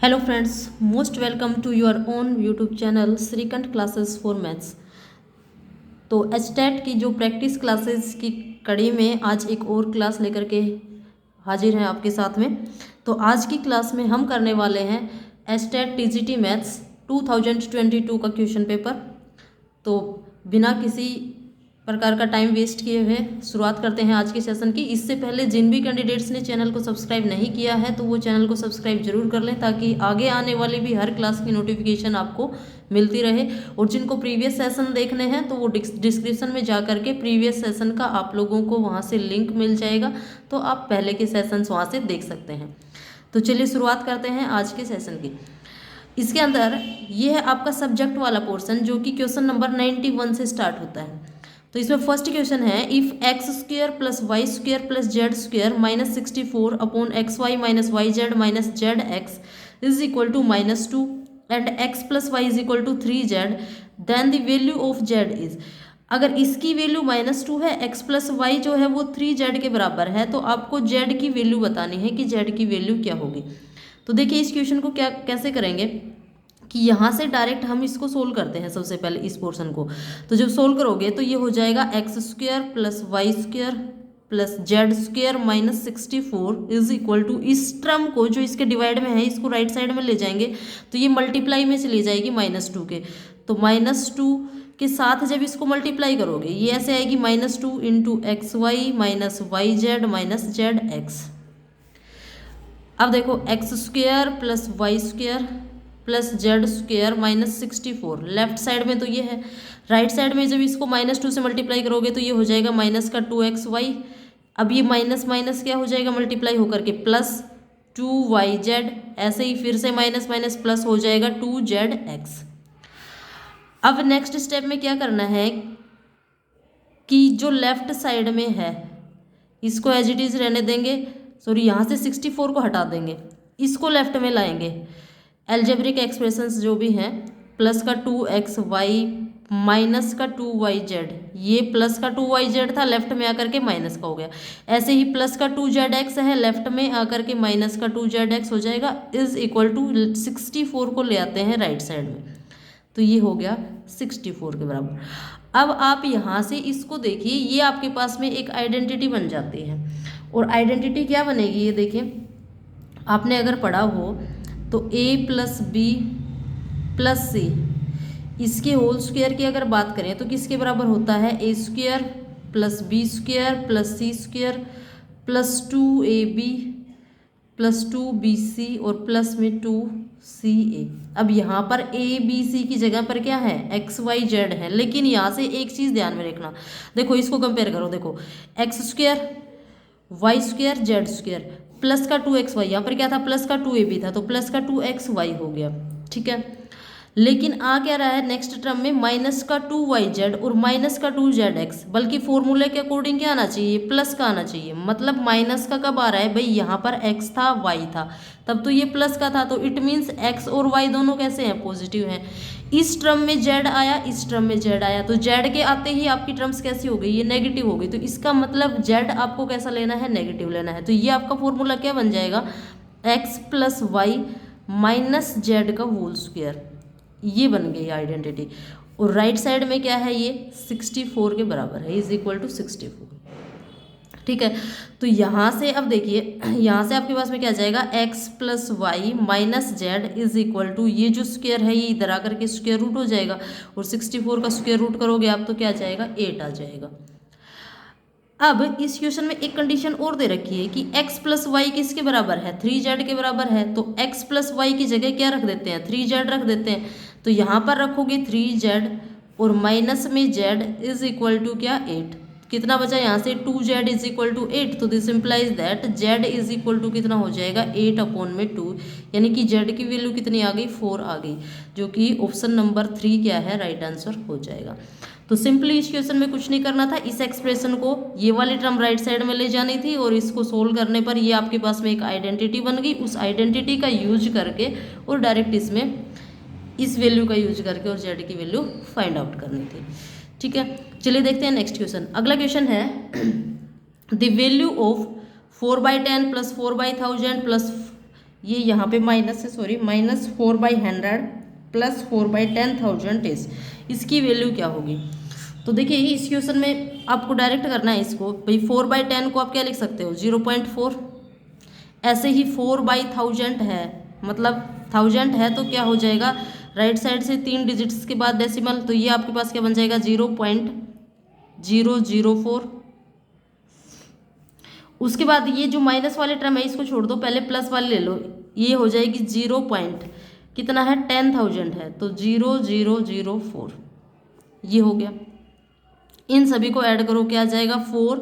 Hello friends, most welcome to your own YouTube channel Shrikanth classes for maths. तो HTET की जो practice classes की कड़ी में आज एक और क्लास लेकर के हाजिर हैं आपके साथ में। तो आज की क्लास में हम करने वाले हैं एचटेट टीजीटी मैथ्स 2022 का क्वेश्चन पेपर। तो बिना किसी प्रकार का टाइम वेस्ट किए हुए शुरुआत करते हैं आज के सेशन की। इससे पहले जिन भी कैंडिडेट्स ने चैनल को सब्सक्राइब नहीं किया है तो वो चैनल को सब्सक्राइब जरूर कर लें, ताकि आगे आने वाली भी हर क्लास की नोटिफिकेशन आपको मिलती रहे। और जिनको प्रीवियस सेशन देखने हैं तो वो डिस्क्रिप्शन में जा करके प्रीवियस सेशन का आप लोगों को वहाँ से लिंक मिल जाएगा, तो आप पहले के सेशंस वहाँ से देख सकते हैं। तो चलिए शुरुआत करते हैं आज के सेशन की। इसके अंदर ये है आपका सब्जेक्ट वाला पोर्शन, जो कि क्वेश्चन नंबर 91 से स्टार्ट होता है। तो इसमें फर्स्ट क्वेश्चन है, if x square plus y square plus z square minus 64 upon x y minus y z minus z x is equal to -2 and x plus y is equal to 3z, then the value of z is. अगर इसकी value -2 है, x plus Y जो है वो 3z के बराबर है, तो आपको जेड की वैल्यू बतानी है कि जेड की वैल्यू क्या होगी। तो देखिए इस क्वेश्चन को कैसे करेंगे कि यहाँ से डायरेक्ट हम इसको सोल्व करते हैं। सबसे पहले इस पोर्शन को तो जब सोल्व करोगे तो ये हो जाएगा x square plus y square plus z square minus 64 is equal to, इस टर्म को जो इसके डिवाइड में है इसको राइट साइड में ले जाएंगे तो ये मल्टीप्लाई में चली जाएगी -2 के। तो -2 के साथ जब इसको मल्टीप्लाई करोगे ये ऐसे आएगी -2 into x y minus y z minus z x. अब देखो x square plus y square plus z square minus 64 left side में तो ये है, राइट साइड में जब इसको -2 से मल्टीप्लाई करोगे तो ये हो जाएगा माइनस का 2xy। अब ये माइनस माइनस क्या हो जाएगा मल्टीप्लाई होकर के प्लस 2yz, ऐसे ही फिर से माइनस माइनस प्लस हो जाएगा 2zx। अब नेक्स्ट स्टेप में क्या करना है कि जो लेफ्ट साइड में है इसको एज इट इज रहने देंगे, सॉरी यहाँ से 64 को हटा देंगे, इसको लेफ्ट में लाएंगे। एल्जेब्रिक एक्सप्रेशंस जो भी हैं, प्लस का 2xy माइनस का 2yz, ये प्लस का 2yz था लेफ्ट में आकर के माइनस का हो गया। ऐसे ही प्लस का 2zx है, लेफ्ट में आकर के माइनस का 2zx हो जाएगा, इज इक्वल टू 64 को ले आते हैं राइट साइड में, तो ये हो गया 64 के बराबर। अब आप यहाँ से इसको देखिए, ये आपके पास में एक आइडेंटिटी बन जाती है। और आइडेंटिटी क्या बनेगी ये देखिए, आपने अगर पढ़ा हो तो a प्लस बी प्लस सी, इसके होल स्क्वायर की अगर बात करें तो किसके बराबर होता है, a square plus b square plus c square plus 2ab plus 2bc और प्लस में 2ca। अब यहाँ पर a b c की जगह पर क्या है, x y z है, लेकिन यहाँ से एक चीज़ ध्यान में रखना, देखो इसको कंपेयर करो, देखो x square y square z square plus का 2xy, यहाँ पर क्या था प्लस का 2ab था तो प्लस का 2xy हो गया, ठीक है। लेकिन आ क्या रहा है नेक्स्ट टर्म में माइनस का 2yz और माइनस का 2zx, बल्कि फॉर्मूले के अकॉर्डिंग क्या आना चाहिए, प्लस का आना चाहिए। मतलब माइनस का कब आ रहा है भाई, यहाँ पर x था y था तब तो ये प्लस का था, तो इट मीन्स x और y दोनों कैसे हैं, पॉजिटिव हैं। इस टर्म में z आया, इस टर्म में z आया, तो z के आते ही आपकी टर्म्स कैसी हो गई, ये नेगेटिव हो गई, तो इसका मतलब z आपको कैसा लेना है, नेगेटिव लेना है। तो ये आपका फॉर्मूला क्या बन जाएगा, x plus y minus z का होल स्क्वायर, ये बन गई आइडेंटिटी। और राइट साइड में क्या है, ये 64 के बराबर है, इज इक्वल टू 64, ठीक है। तो यहाँ से अब देखिए, यहाँ से आपके पास में क्या आ जाएगा, x plus y minus z is equal to, ये जो स्क्वायर है ये इधर आकर के स्क्वायर रूट हो जाएगा, और 64 का स्क्वायर रूट करोगे आप तो क्या आ जाएगा, 8 आ जाएगा। अब इस क्वेश्चन में एक कंडीशन और दे रखी है कि x प्लस वाई किसके बराबर है, 3z के बराबर है, तो x प्लस वाई की जगह क्या रख देते हैं, 3z रख देते हैं। तो यहाँ पर रखोगे 3z और माइनस में z इज इक्वल टू क्या, 8, कितना बचा यहाँ से 2z इज इक्वल टू 8, तो this implies that z is equal to कितना हो जाएगा 8 अपॉन में 2, यानी कि z की वैल्यू कितनी आ गई, 4 आ गई, जो कि ऑप्शन नंबर 3 क्या है, राइट आंसर हो जाएगा। तो सिंपली इस क्वेश्चन में कुछ नहीं करना था, इस एक्सप्रेशन को ये वाली टर्म राइट साइड में ले जानी थी और इसको सोल्व करने पर ये आपके पास में एक आइडेंटिटी बन गई, उस आइडेंटिटी का यूज करके और डायरेक्ट इसमें इस वैल्यू का यूज करके और जेड की वैल्यू फाइंड आउट करनी थी, ठीक है। चलिए देखते हैं नेक्स्ट क्वेश्चन। अगला क्वेश्चन है the value of 4/10 plus 4/1000 plus ये यहाँ पे माइनस है, सॉरी, -4/100 + 4/10,000 इज, इसकी वैल्यू क्या होगी। तो देखिए इस क्वेश्चन में आपको डायरेक्ट करना है इसको, भाई 4/10 को आप क्या लिख सकते हो 0.4, ऐसे ही 4/1000 है, मतलब 1000 है तो क्या हो जाएगा राइट साइड से 3 डिजिट्स के बाद डेसिमल, तो ये आपके पास क्या बन जाएगा 0.004। उसके बाद ये जो माइनस वाले टर्म है इसको छोड़ दो, पहले प्लस वाले ले लो, ये हो जाएगी 0 पॉइंट कितना है 10,000 है, तो 0004 ये हो गया। इन सभी को ऐड करो क्या आ जाएगा 4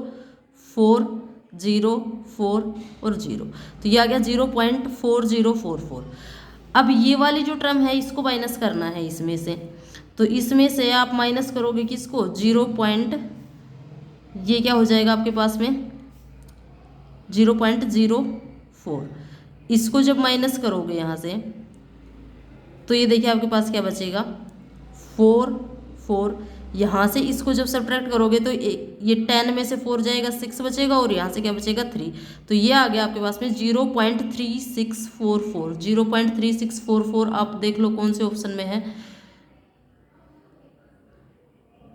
4 0 4 और 0, तो ये आ गया 0.4044। अब ये वाली जो टर्म है इसको माइनस करना है इसमें से, तो इसमें से आप माइनस करोगे किसको 0. ये क्या हो जाएगा आपके पास में 0.04, इसको जब माइनस करोगे यहाँ से तो ये देखिए आपके पास क्या बचेगा 4 4, यहाँ से इसको जब सब्ट्रैक्ट करोगे तो ये 10 में से 4 जाएगा 6 बचेगा और यहाँ से क्या बचेगा 3, तो ये आ गया आपके पास में 0.3644। 0.3644 आप देख लो कौन से ऑप्शन में है,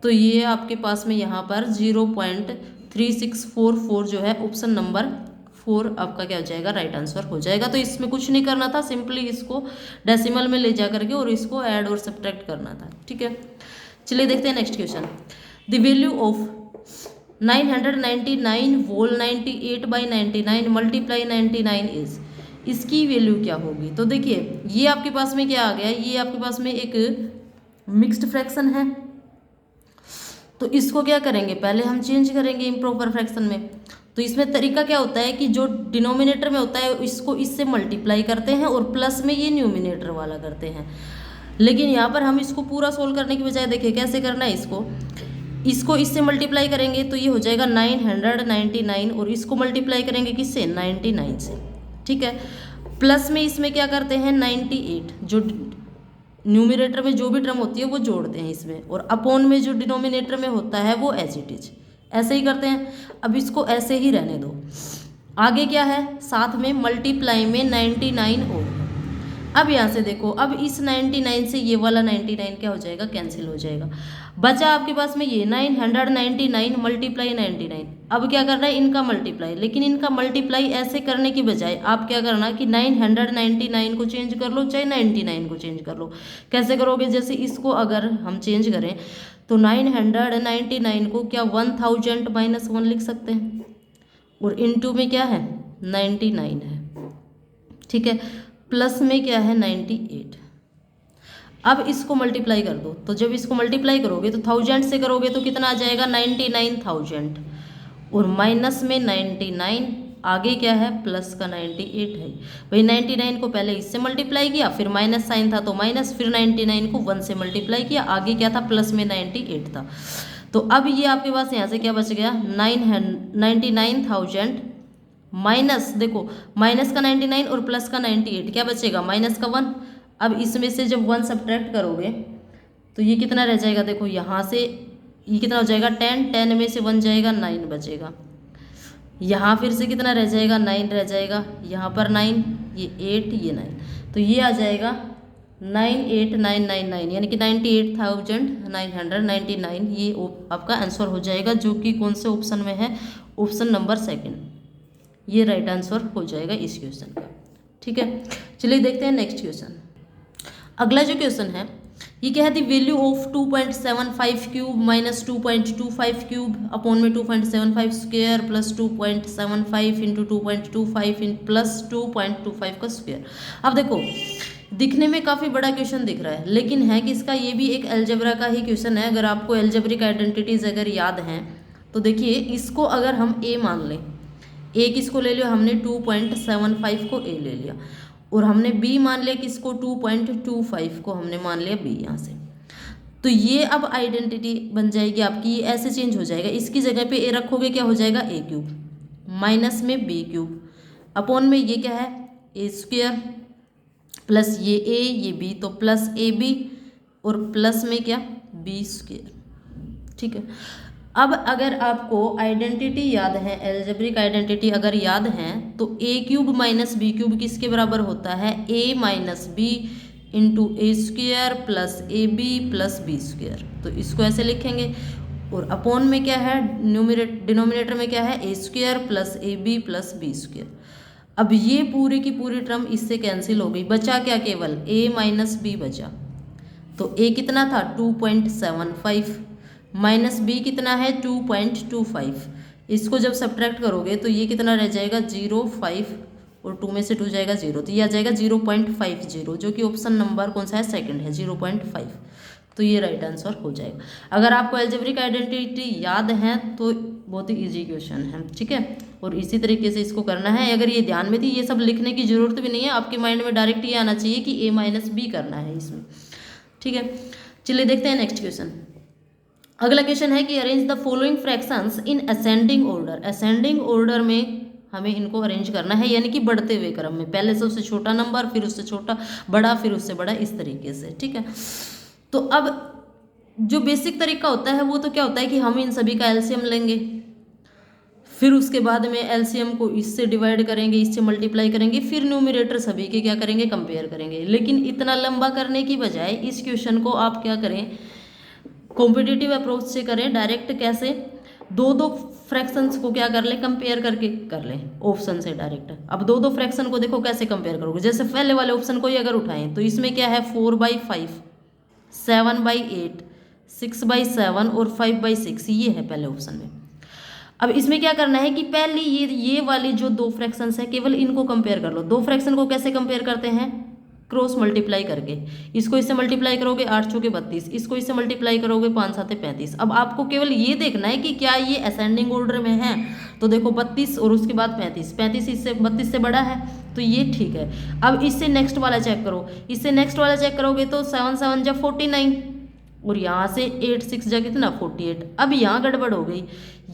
तो ये आपके पास में यहाँ पर 0.3644 जो है ऑप्शन नंबर 4 आपका क्या हो जाएगा राइट आंसर हो जाएगा। तो इसमें कुछ नहीं करना था, सिंपली इसको डेसिमल में ले जा करके और इसको ऐड और सब्ट्रैक्ट करना था, ठीक है। चलिए देखते हैं next question. The value of 999 whole 98/99 multiply 99 is, इसकी वैल्यू क्या होगी। तो देखिए ये आपके पास में क्या आ गया, ये आपके पास में एक मिक्स्ड फ्रैक्शन है, तो इसको क्या करेंगे पहले हम चेंज करेंगे इम्प्रॉपर फ्रैक्शन में। तो इसमें तरीका क्या होता है कि जो डिनोमिनेटर में होता है इसको इससे मल्टीप्लाई करते हैं और प्लस में ये न्यूमिनेटर वाला करते हैं, लेकिन यहाँ पर हम इसको पूरा सोल्व करने की बजाय देखिए कैसे करना है, इसको इससे मल्टीप्लाई करेंगे तो ये हो जाएगा 999 और इसको मल्टीप्लाई करेंगे किससे 99 से, ठीक है। प्लस में इसमें क्या करते हैं 98, जो न्यूमिनेटर में जो भी टर्म होती है वो जोड़ते हैं इसमें, और अपॉन में जो डिनोमिनेटर में होता है वो एज इट इज ऐसे ही करते हैं। अब इसको ऐसे ही रहने दो, आगे क्या है साथ में मल्टीप्लाई में 99 और, अब यहाँ से देखो अब इस 99 से ये वाला 99 क्या हो जाएगा कैंसिल हो जाएगा, बचा आपके पास में ये 999 मल्टीप्लाई 99। अब क्या करना है इनका मल्टीप्लाई, लेकिन इनका मल्टीप्लाई ऐसे करने की बजाय आप क्या करना कि 999 को चेंज कर लो चाहे 99 को चेंज कर लो। कैसे करोगे, जैसे इसको अगर हम चेंज करें तो 999 को क्या 1000 -1 लिख सकते हैं, और इनटू में क्या है 99 है, ठीक है, प्लस में क्या है 98। अब इसको मल्टीप्लाई कर दो, तो जब इसको मल्टीप्लाई करोगे तो 1000 से करोगे तो कितना आ जाएगा 99,000, और माइनस में 99, आगे क्या है प्लस का 98 है। भाई 99 को पहले इससे मल्टीप्लाई किया, फिर माइनस साइन था तो माइनस, फिर 99 को 1 से मल्टीप्लाई किया, आगे क्या था प्लस में 98 था। तो अब ये आपके पास यहाँ से क्या बच गया 99,000 माइनस, देखो माइनस का 99 और प्लस का 98 क्या बचेगा माइनस का 1। अब इसमें से जब 1 सब्ट्रैक्ट करोगे तो ये कितना रह जाएगा, देखो यहाँ से ये कितना हो जाएगा 10 में से 1 जाएगा 9 बचेगा, यहाँ फिर से कितना रह जाएगा 9 रह जाएगा, यहाँ पर 9, ये 8, ये 9, तो ये आ जाएगा 98999 यानी कि 98,999 ये आपका आंसर हो जाएगा, जो कि कौन से ऑप्शन में है ऑप्शन नंबर 2, ये राइट आंसर हो जाएगा इस क्वेश्चन का, ठीक है। चलिए देखते हैं नेक्स्ट क्वेश्चन। अगला जो क्वेश्चन है ये क्या है, the value of 2.75 cube minus 2.25 cube upon में 2.75 square plus 2.75 into 2.25 in plus 2.25 का स्क्वायर। अब देखो दिखने में काफ़ी बड़ा क्वेश्चन दिख रहा है, लेकिन है कि इसका ये भी एक अलजेब्रा का ही क्वेश्चन है। अगर आपको अलजेब्रिक आइडेंटिटीज अगर याद हैं तो देखिए इसको अगर हम ए मान लें, ए किसको ले लिया हमने 2.75 को ए ले लिया, और हमने बी मान लिया किसको 2.25 को हमने मान लिया बी यहाँ से, तो ये अब आइडेंटिटी बन जाएगी आपकी, ये ऐसे चेंज हो जाएगा, इसकी जगह पे ए रखोगे क्या हो जाएगा ए क्यूब माइनस में बी क्यूब अपॉन में ये क्या है ए स्क्वायर प्लस ये बी, तो प्लस ए बी और प्लस में क्या बी स्क्वायर, ठीक है। अब अगर आपको आइडेंटिटी याद है, एल्जेब्रिक आइडेंटिटी अगर याद है, तो a cube minus b cube किसके बराबर होता है, a minus b into a square plus a b plus b square. तो इसको ऐसे लिखेंगे, और अपॉन में क्या है, डिनोमिनेटर में क्या है, a square plus a b plus b square. अब ये पूरी की पूरी टर्म इससे कैंसिल हो गई, बचा क्या, केवल a माइनस बी बचा। तो a कितना था 2.75, माइनस बी कितना है 2.25। इसको जब सब्ट्रैक्ट करोगे तो ये कितना रह जाएगा 0.5, और 2 में से 2 जाएगा 0, तो ये आ जाएगा 0.50, जो कि ऑप्शन नंबर कौन सा है, सेकंड है 0.5। तो ये राइट आंसर हो जाएगा। अगर आपको एल्जेब्रिक आइडेंटिटी याद है तो बहुत ही इजी क्वेश्चन है, ठीक है। और इसी तरीके से इसको करना है। अगर ये ध्यान में थी, ये सब लिखने की जरूरत भी नहीं है, आपके माइंड में डायरेक्ट ये आना चाहिए कि a माइनस बी करना है इसमें, ठीक है। चलिए देखते हैं नेक्स्ट क्वेश्चन। अगला क्वेश्चन है कि arrange the following fractions in ascending order. Ascending order में हमें इनको अरेंज करना है, यानी कि बढ़ते हुए क्रम में, पहले से उससे छोटा नंबर, फिर उससे छोटा बड़ा, फिर उससे बड़ा, इस तरीके से, ठीक है। तो अब जो बेसिक तरीका होता है वो तो क्या होता है कि हम इन सभी का एलसीएम लेंगे, फिर उसके बाद में एलसीएम को इससे डिवाइड करेंगे, इससे मल्टीप्लाई करेंगे, फिर न्यूमरेटर सभी के क्या करेंगे, कंपेयर करेंगे। लेकिन इतना लंबा करने की बजाय इस क्वेश्चन को आप क्या करें, कॉम्पिटिटिव अप्रोच से करें। डायरेक्ट कैसे, दो दो फ्रैक्शंस को क्या कर ले, कंपेयर करके कर लें ऑप्शन से डायरेक्ट। अब दो दो फ्रैक्शन को देखो कैसे कंपेयर करोगे। जैसे पहले वाले ऑप्शन को ही अगर उठाएं तो इसमें क्या है 4/5, 7/8, 6/7 और 5/6, ये है पहले ऑप्शन में। अब इसमें क्या करना है कि पहले ये वाली जो दो फ्रैक्शंस है केवल इनको कंपेयर कर लो। दो फ्रैक्शन को कैसे कंपेयर करते हैं, क्रॉस मल्टीप्लाई करके। इसको इससे मल्टीप्लाई करोगे 8 चौके 32, इसको इससे मल्टीप्लाई करोगे 5 7 35। अब आपको केवल ये देखना है कि क्या ये असेंडिंग ऑर्डर में है। तो देखो 32 और उसके बाद 35, 35 इससे 32 से बड़ा है, तो ये ठीक है। अब इससे नेक्स्ट वाला चेक करो, इससे नेक्स्ट वाला चेक करोगे तो 7 7 जा 49, और यहाँ से 8 6 जा कितना 48। अब यहाँ गड़बड़ हो गई,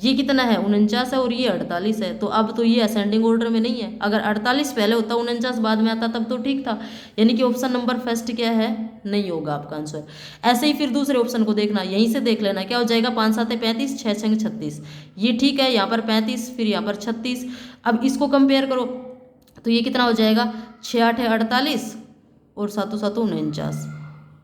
ये कितना है 49 है और ये 48 है। तो अब तो ये असेंडिंग ऑर्डर में नहीं है। अगर 48 पहले होता 49 बाद में आता तब तो ठीक था, यानी कि ऑप्शन नंबर फर्स्ट क्या है, नहीं होगा आपका आंसर। ऐसे ही फिर दूसरे ऑप्शन को देखना, यहीं से देख लेना क्या हो जाएगा, 5 7 35, 6 6 36, ये ठीक है। यहाँ पर 35, फिर यहाँ पर 36। अब इसको कंपेयर करो तो ये कितना हो जाएगा 6 8 48 और 7 7 49,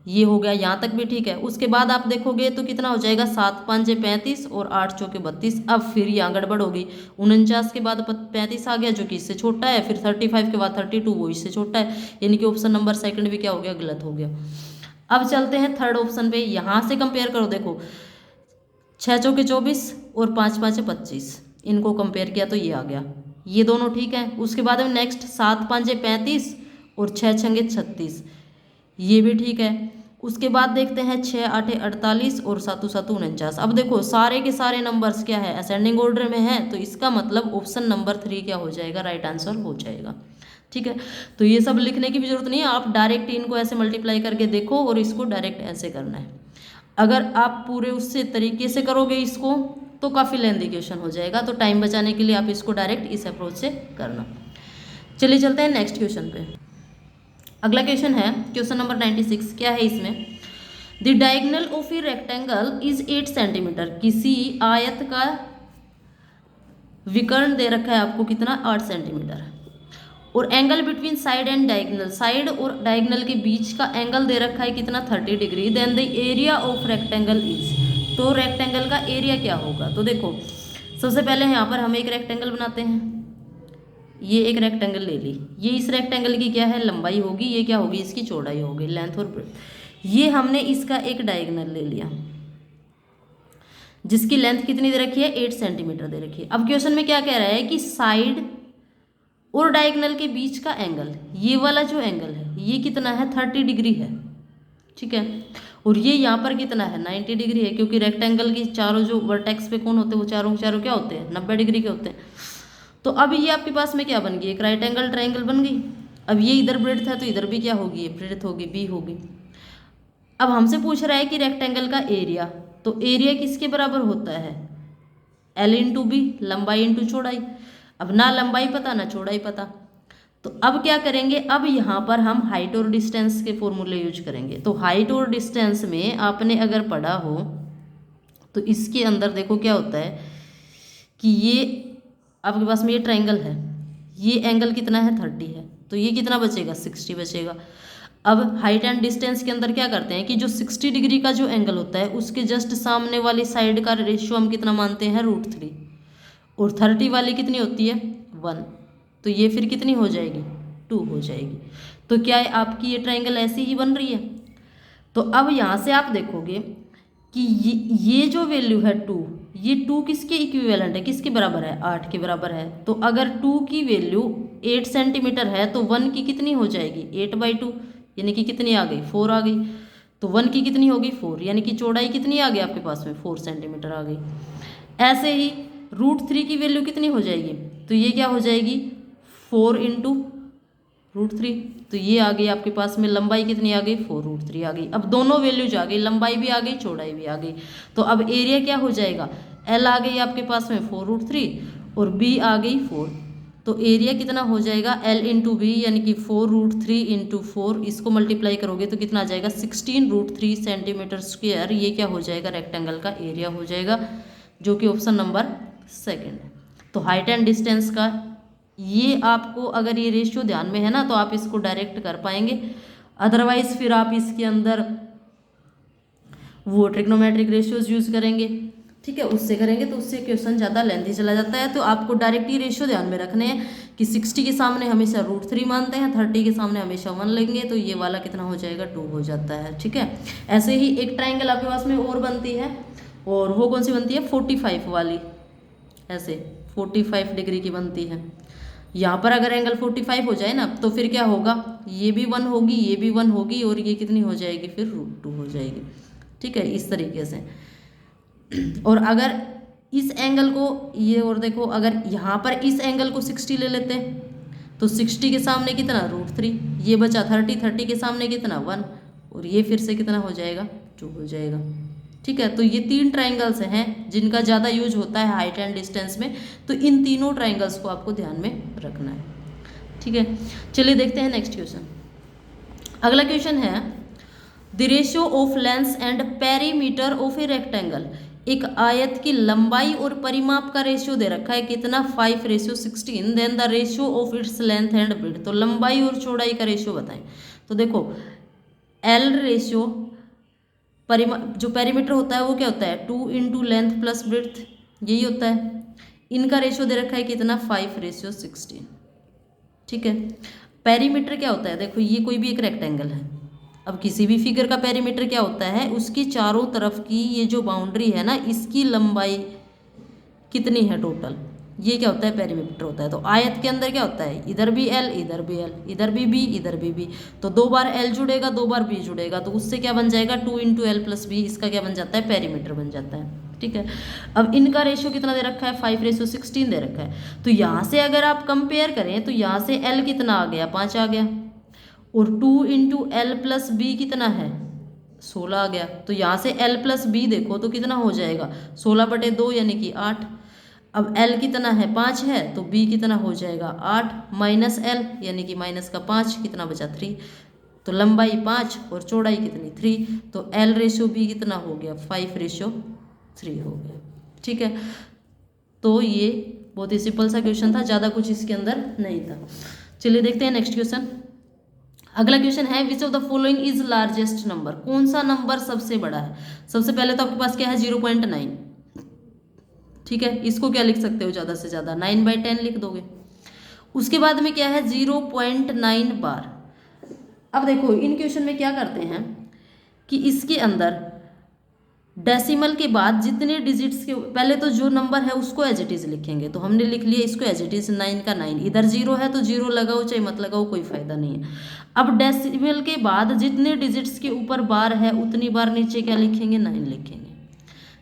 ये हो गया, यहाँ तक भी ठीक है। उसके बाद आप देखोगे तो कितना हो जाएगा 7 5 35 और 8 चौके 32। अब फिर यहाँ गड़बड़ हो गई, 49 के बाद 35 आ गया जो कि इससे छोटा है, फिर 35 के बाद 32 वो इससे छोटा है, यानी कि ऑप्शन नंबर सेकंड भी क्या हो गया, गलत हो गया। अब चलते हैं थर्ड ऑप्शन पे, यहाँ से कंपेयर करो। देखो 6 चौके 24 और 5 5 25, इनको कंपेयर किया तो ये आ गया, ये दोनों ठीक है। उसके बाद में नेक्स्ट 7 5 35 और 6 6 36, ये भी ठीक है। उसके बाद देखते हैं 6 8 48 और 7 7 49। अब देखो सारे के सारे नंबर्स क्या है, असेंडिंग ऑर्डर में है, तो इसका मतलब ऑप्शन नंबर 3 क्या हो जाएगा, राइट आंसर हो जाएगा, ठीक है। तो ये सब लिखने की भी जरूरत नहीं है, आप डायरेक्ट इनको ऐसे मल्टीप्लाई करके देखो और इसको डायरेक्ट ऐसे करना है। अगर आप पूरे उससे तरीके से करोगे इसको तो काफ़ी लेंथी क्वेश्चन हो जाएगा, तो टाइम बचाने के लिए आप इसको डायरेक्ट इस अप्रोच से करना। चलिए चलते हैं नेक्स्ट क्वेश्चन पे। अगला क्वेश्चन है क्वेश्चन नंबर 96। क्या है इसमें, the diagonal of a rectangle is 8 centimetre. किसी आयत का विकर्ण दे रखा है आपको कितना, 8 सेंटीमीटर, और angle between side and diagonal, side और डायगोनल के बीच का एंगल दे रखा है कितना 30 degree. Then the area of rectangle is, तो रेक्टेंगल का एरिया क्या होगा। तो देखो सबसे पहले यहाँ पर हम एक रेक्टेंगल बनाते हैं, ये एक रेक्टेंगल ले ली, ये इस रेक्टेंगल की क्या है लंबाई होगी, ये क्या होगी इसकी चौड़ाई होगी, लेंथ और ब्रेड्थ। ये हमने इसका एक डायगोनल ले लिया जिसकी लेंथ कितनी दे रखी है 8 सेंटीमीटर दे रखी है। अब क्वेश्चन में क्या कह रहा है कि साइड और डायगोनल के बीच का एंगल, ये वाला जो एंगल है ये कितना है 30 डिग्री है, ठीक है। और ये यहाँ पर कितना है 90 डिग्री है, क्योंकि रेक्टेंगल की चारों जो वर्टेक्स पे कौन होते हैं वो चारों चारों क्या होते हैं 90 डिग्री के होते हैं। तो अब ये आपके पास में क्या बन गई, एक राइट एंगल ट्रायंगल बन गई। अब ये इधर ब्रेड्थ है तो इधर भी क्या होगी, ब्रेड्थ होगी, बी होगी। अब हमसे पूछ रहा है कि रेक्टेंगल का एरिया, तो एरिया किसके बराबर होता है L इंटू बी, लंबाई इंटू चौड़ाई। अब ना लंबाई पता ना चौड़ाई पता, तो अब क्या करेंगे, अब यहाँ पर हम हाइट और डिस्टेंस के फॉर्मूले यूज करेंगे। तो हाइट और डिस्टेंस में आपने अगर पढ़ा हो तो इसके अंदर देखो क्या होता है कि ये आपके पास में ये ट्रायंगल है, ये एंगल कितना है 30 है, तो ये कितना बचेगा 60 बचेगा। अब हाइट एंड डिस्टेंस के अंदर क्या करते हैं कि जो 60 डिग्री का जो एंगल होता है उसके जस्ट सामने वाली साइड का रेशियो हम कितना मानते हैं √3, और 30 वाली कितनी होती है 1, तो ये फिर कितनी हो जाएगी 2 हो जाएगी। तो क्या है आपकी ये ट्रायंगल ऐसी ही बन रही है। तो अब यहाँ से आप देखोगे कि ये जो वैल्यू है 2, ये 2 किसके इक्विवेलेंट है, किसके बराबर है 8 के बराबर है। तो अगर 2 की वैल्यू 8 सेंटीमीटर है तो 1 की कितनी हो जाएगी 8/2, यानी कि कितनी आ गई 4 आ गई। तो 1 की कितनी होगी 4, यानी कि चौड़ाई कितनी आ गई आपके पास में 4 सेंटीमीटर आ गई। ऐसे ही √3 की वैल्यू कितनी हो जाएगी, तो ये क्या हो जाएगी 4 × √3, तो ये आ गई आपके पास में लंबाई कितनी आ गई 4√3 आ गई। अब दोनों वैल्यूज आ गई, लंबाई भी आ गई चौड़ाई भी आ गई। तो अब एरिया क्या हो जाएगा, L आ गई आपके पास में 4√3 और B आ गई 4, तो एरिया कितना हो जाएगा L × B, यानी कि 4√3 × 4, इसको मल्टीप्लाई करोगे तो कितना आ जाएगा 16√3 सेंटीमीटर स्क्वायर। ये क्या हो जाएगा रेक्टेंगल का एरिया हो जाएगा, जो कि ऑप्शन नंबर 2 है। तो हाइट एंड डिस्टेंस का ये आपको अगर ये रेशियो ध्यान में है ना तो आप इसको डायरेक्ट कर पाएंगे, अदरवाइज फिर आप इसके अंदर वो ट्रिग्नोमेट्रिक रेशियोज यूज करेंगे, ठीक है, उससे करेंगे तो उससे क्वेश्चन ज़्यादा लेंथी चला जाता है। तो आपको डायरेक्ट ही रेशियो ध्यान में रखने हैं कि 60 के सामने हमेशा √3 मानते हैं, 30 के सामने हमेशा 1 लेंगे, तो ये वाला कितना हो जाएगा 2 हो जाता है, ठीक है। ऐसे ही एक ट्राइंगल आपके पास में और बनती है, और वो कौन सी बनती है 45 वाली, ऐसे 45 डिग्री की बनती है। यहाँ पर अगर एंगल 45 हो जाए ना तो फिर क्या होगा, ये भी 1 होगी, ये भी 1 होगी, और ये कितनी हो जाएगी फिर √2 हो जाएगी, ठीक है, इस तरीके से। और अगर इस एंगल को ये, और देखो अगर यहाँ पर इस एंगल को 60 ले लेते हैं तो 60 के सामने कितना √3, ये बचा 30 के सामने कितना 1, और ये फिर से कितना हो जाएगा 2 हो जाएगा, ठीक है। तो ये 3 ट्राइंगल्स हैं जिनका ज़्यादा यूज होता है हाइट एंड डिस्टेंस में, तो इन तीनों ट्राइंगल्स को आपको ध्यान में रखना है, ठीक है। चलिए देखते हैं नेक्स्ट क्वेश्चन। अगला क्वेश्चन है the ratio of length and perimeter of a rectangle. एक आयत की लंबाई और परिमाप का रेशियो दे रखा है कितना 5:16, then the ratio of its length and breadth. तो लंबाई और चौड़ाई का रेशियो बताएं। तो देखो L रेशियो जो पेरीमीटर होता है वो क्या होता है 2 × लेंथ प्लस ब्रेड्थ, यही होता है। इनका रेशियो दे रखा है कितना 5:16, ठीक है। पेरीमीटर क्या होता है, देखो ये कोई भी एक रेक्टेंगल है, अब किसी भी फिगर का पेरीमीटर क्या होता है, उसकी चारों तरफ की ये जो बाउंड्री है ना, इसकी लंबाई कितनी है टोटल, ये क्या होता है पेरीमीटर होता है। तो आयत के अंदर क्या होता है, इधर भी L इधर भी L, इधर भी B इधर भी B, तो 2 बार L जुड़ेगा 2 बार B जुड़ेगा, तो उससे क्या बन जाएगा 2 × L + B, इसका क्या बन जाता है पेरीमीटर बन जाता है, ठीक है। अब इनका रेशियो कितना दे रखा है 5:16 दे रखा है। तो यहाँ से अगर आप कंपेयर करें तो यहाँ से L कितना आ गया 5 आ गया, और 2 × L + B कितना है 16 आ गया। तो यहाँ से L + B देखो तो कितना हो जाएगा 16/2 यानी कि 8। अब L कितना है 5 है, तो B कितना हो जाएगा 8 माइनस L यानी कि माइनस का 5 कितना बचा 3, तो लंबाई 5 और चौड़ाई कितनी 3, तो L रेशियो B कितना हो गया 5:3 हो गया, ठीक है। तो ये बहुत ही सिंपल सा क्वेश्चन था, ज़्यादा कुछ इसके अंदर नहीं था। चलिए देखते हैं नेक्स्ट क्वेश्चन। अगला क्वेश्चन है which of the following is largest number. कौन सा नंबर सबसे बड़ा है। सबसे पहले तो आपके पास क्या है 0.9, ठीक है, इसको क्या लिख सकते हो ज़्यादा से ज़्यादा 9/10 लिख दोगे। उसके बाद में क्या है 0.9 बार। अब देखो इन क्वेश्चन में क्या करते हैं कि इसके अंदर डेसिमल के बाद जितने डिजिट्स के पहले तो जो नंबर है उसको एज इट इज लिखेंगे, तो हमने लिख लिया इसको एज इट इज 9 का 9, इधर 0 है तो 0 लगाओ चाहे मत लगाओ कोई फायदा नहीं है। अब डेसिमल के बाद जितने डिजिट्स के ऊपर बार है उतनी बार नीचे क्या लिखेंगे 9 लिखेंगे,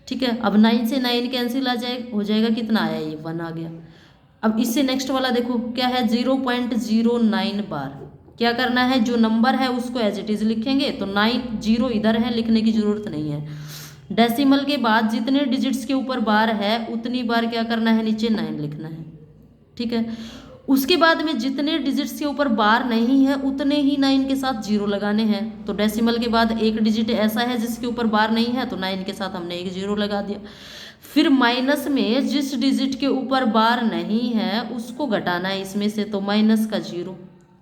ठीक है। अब 9 से 9 कैंसिल आ जाए, हो जाएगा कितना आया ये 1 आ गया। अब इससे नेक्स्ट वाला देखो क्या है 0.09 बार। क्या करना है जो नंबर है उसको एज इट इज लिखेंगे, तो 9 0 इधर है लिखने की जरूरत नहीं है। डेसिमल के बाद जितने डिजिट्स के ऊपर बार है उतनी बार क्या करना है नीचे 9 लिखना है, ठीक है। उसके बाद में जितने डिजिट्स के ऊपर बार नहीं है उतने ही 9 के साथ 0 लगाने हैं। तो डेसिमल के बाद एक डिजिट ऐसा है जिसके ऊपर बार नहीं है, तो 9 के साथ हमने एक 0 लगा दिया। फिर माइनस में जिस डिजिट के ऊपर बार नहीं है उसको घटाना है इसमें से, तो माइनस का 0।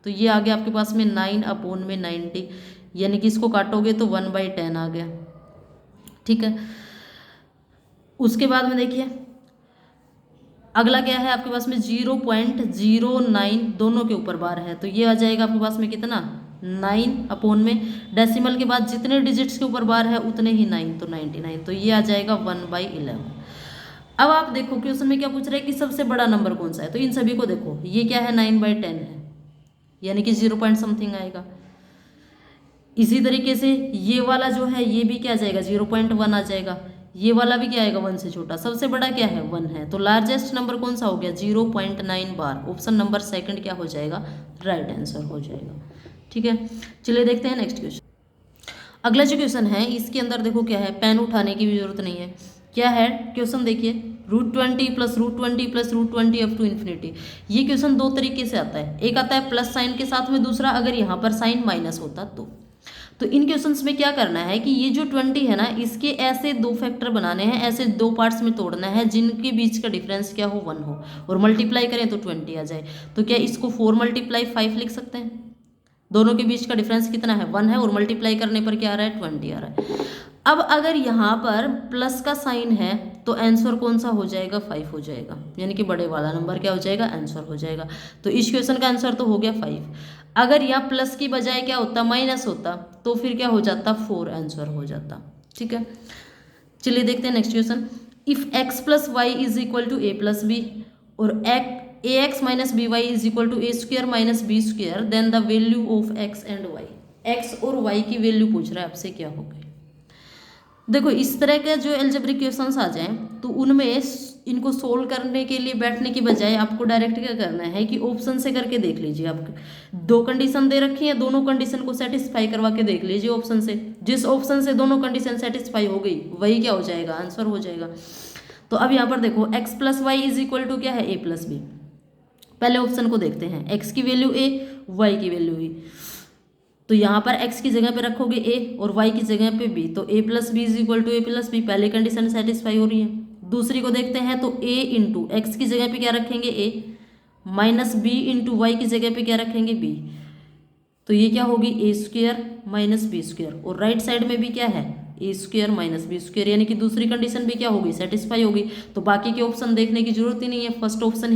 तो ये आ गया आपके पास में 9/90, यानी कि इसको काटोगे तो 1/10 आ गया। ठीक है, उसके बाद में देखिए अगला क्या है आपके पास में 0.09 दोनों के ऊपर बार है, तो ये आ जाएगा आपके पास में कितना 9 में डेसिमल के बाद जितने डिजिट्स के ऊपर बार है उतने ही 9, तो 99, तो ये आ जाएगा 1/11। अब आप देखो क्वेश्चन में क्या पूछ रहा है कि सबसे बड़ा नंबर कौन सा है, तो इन सभी को देखो, ये क्या है 9/10 है, यानी कि 0 पॉइंट समथिंग आएगा। इसी तरीके से ये वाला जो है ये भी क्या आ जाएगा 0.1 आ जाएगा, ये वाला भी क्या आएगा 1 से छोटा, सबसे बड़ा क्या है 1 है, तो लार्जेस्ट नंबर कौन सा हो गया 0.9 बार। ऑप्शन नंबर सेकंड क्या हो जाएगा, राइट आंसर हो जाएगा। ठीक है, चलिए देखते हैं नेक्स्ट क्वेश्चन। अगला जो क्वेश्चन है इसके अंदर देखो क्या है, पेन उठाने की भी जरूरत नहीं है। क्या है क्वेश्चन देखिए, √20 + √20 + √20 अप टू इन्फिनिटी। ये क्वेश्चन दो तरीके से आता है, एक आता है प्लस साइन के साथ में, दूसरा अगर यहाँ पर साइन माइनस होता तो इन क्वेश्चंस में क्या करना है कि ये जो 20 है ना इसके ऐसे दो फैक्टर बनाने हैं, ऐसे दो पार्ट्स में तोड़ना है जिनके बीच का डिफरेंस क्या हो 1 हो, और मल्टीप्लाई करें तो 20 आ जाए। तो क्या इसको 4 × 5 लिख सकते हैं, दोनों के बीच का डिफरेंस कितना है 1 है, और मल्टीप्लाई करने पर क्या आ रहा है 20 आ रहा है। अब अगर यहाँ पर प्लस का साइन है तो आंसर कौन सा हो जाएगा 5 हो जाएगा, यानी कि बड़े वाला नंबर क्या हो जाएगा आंसर हो जाएगा। तो इस क्वेश्चन का आंसर तो हो गया 5। अगर यहाँ प्लस की बजाय क्या होता माइनस होता तो फिर क्या हो जाता 4 आंसर हो जाता। ठीक है, चलिए देखते हैं next question. If x + y = a + b और ax - by = a² - b², then the value of x and y। x और y की वैल्यू पूछ रहा है आपसे क्या हो गई। देखो इस तरह के जो एल्जेब्रिक क्वेश्चंस आ जाएं तो उनमें इनको सोल्व करने के लिए बैठने की बजाय आपको डायरेक्ट क्या करना है कि ऑप्शन से करके देख लीजिए। आप दो कंडीशन दे रखी है, दोनों कंडीशन को सेटिस्फाई करवा के देख लीजिए ऑप्शन से, जिस ऑप्शन से दोनों कंडीशन सेटिस्फाई हो गई वही क्या हो जाएगा आंसर हो जाएगा। तो अब यहाँ पर देखो x + y = क्या है a + b। पहले ऑप्शन को देखते हैं, x की वैल्यू a, y की वैल्यू b। तो यहाँ पर x की जगह पे रखोगे a और y की जगह पे b, तो a + b = a + b, पहले कंडीशन सेटिस्फाई हो रही है। दूसरी को देखते हैं तो a × x की जगह पे क्या रखेंगे a, - b × y की जगह पे क्या रखेंगे b, तो ये क्या होगी a² - b², और राइट साइड में भी क्या है a² - b², यानी कि दूसरी कंडीशन भी क्या होगी सेटिस्फाई होगी। तो बाकी के ऑप्शन देखने की जरूरत ही नहीं है, फर्स्ट ऑप्शन ही